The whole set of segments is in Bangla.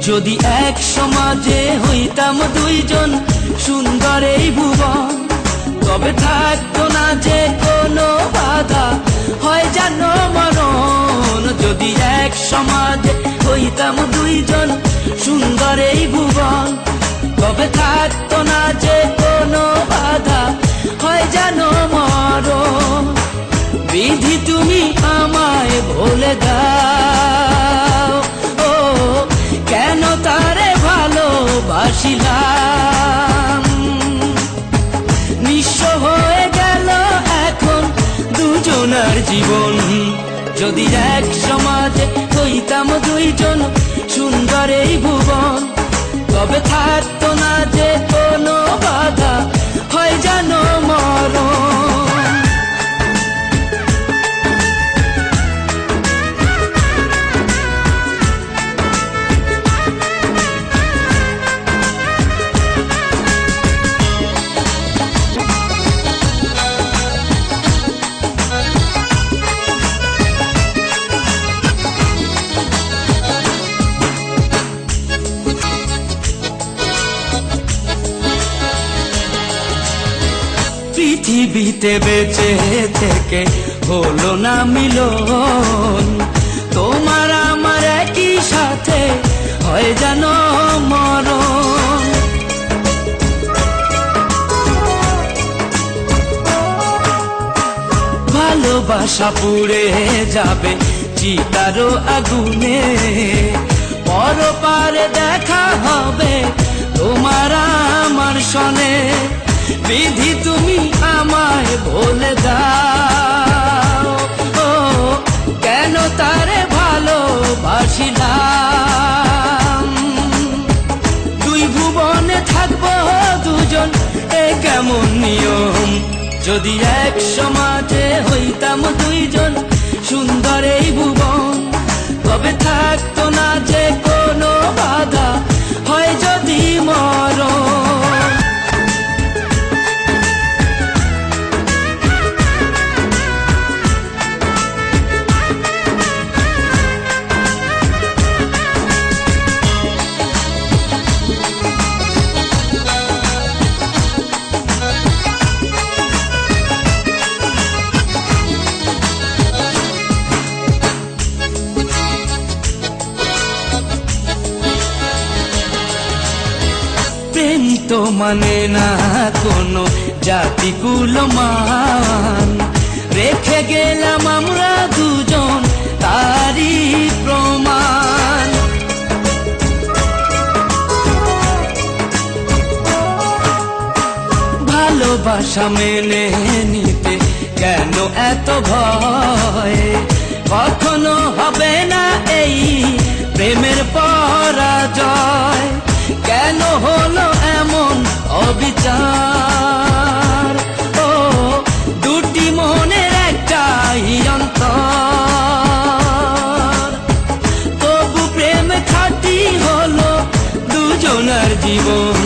যদি এক সমাজে হইতাম দুইজন সুন্দর এই ভুবন, তবে থাকতো না যে কোনো বাধা, হয় যেন মরণ। যদি এক সমাজে হইতাম দুইজন সুন্দর এই ভুবন, তবে থাকতো না যে কোনো বাধা, হয় যেন মরণ। বিধি তুমি আমায় বলে দাও, ও কেন তারে ভালোবাসিলাম। নিঃস্ব হয়ে গেল এখন দুজনার জীবন। যদি এক সমাজে হইতাম দুইজন সুন্দর এই ভুবন, তবে থাকতো না যে কোনো বাধা, হয় যেন মরণ। পৃথিবীতে বেঁচে থেকে হলো না মিলন, তোমার আমার একই সাথে হয় যেন মরণ। ভালোবাসা পুড়ে যাবে চিতারও আগুনে, পরপারে দেখা হবে তোমার আমার সনে। বিধি তুমি আমায় বলে দাও, ও কেন তারে ভালোবাসিলাম। দুই ভুবনে থাকবো দুজন, এ কেমন নিয়ম। যদি এক সমাজে হইতাম দুইজন সুন্দর এই ভুবন, তবে থাকতো না যে কোনো বাধা, হয় যদি মরণ। প্রেম তো মানে না কোনো জাতি কুলমান, রেখে গেলাম আমরা দুজন তারই প্রমাণ। ভালোবাসা মেনে নিতে কেন এত ভয়, কখনো হবে না এই প্রেমের পরাজয়। কেন হলো এমন অবিচার, ও দুটি মনের একটাই অন্তর। তবু প্রেম খাঁটি হলো দুজনার জীবন।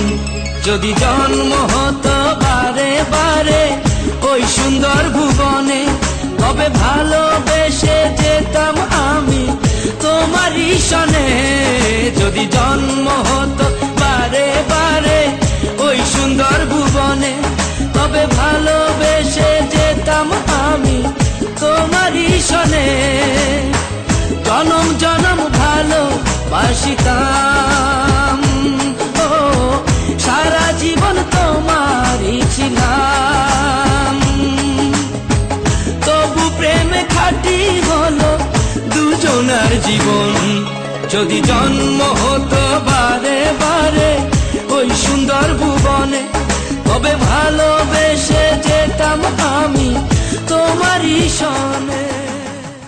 যদি জন্ম হতো বারে বারে ওই সুন্দর ভুবনে, তবে ভালোবেসে যেতাম আমি তোমারই সনে। যদি জন্ম হতো বারে বারে ওই সুন্দর ভুবনে, তবে ভালোবেসে যেতাম আমি তোমারই সনে। জনম জনম ভালোবাসিতাম, ও সারা জীবন তোমারই ছিলাম। তবু প্রেম খাঁটি হলো দুজনার জীবন। যদি জন্ম হতো বারে বারে ওই সুন্দর ভুবনে, তবে ভালোবেসে যেতাম আমি তোমারই সনে।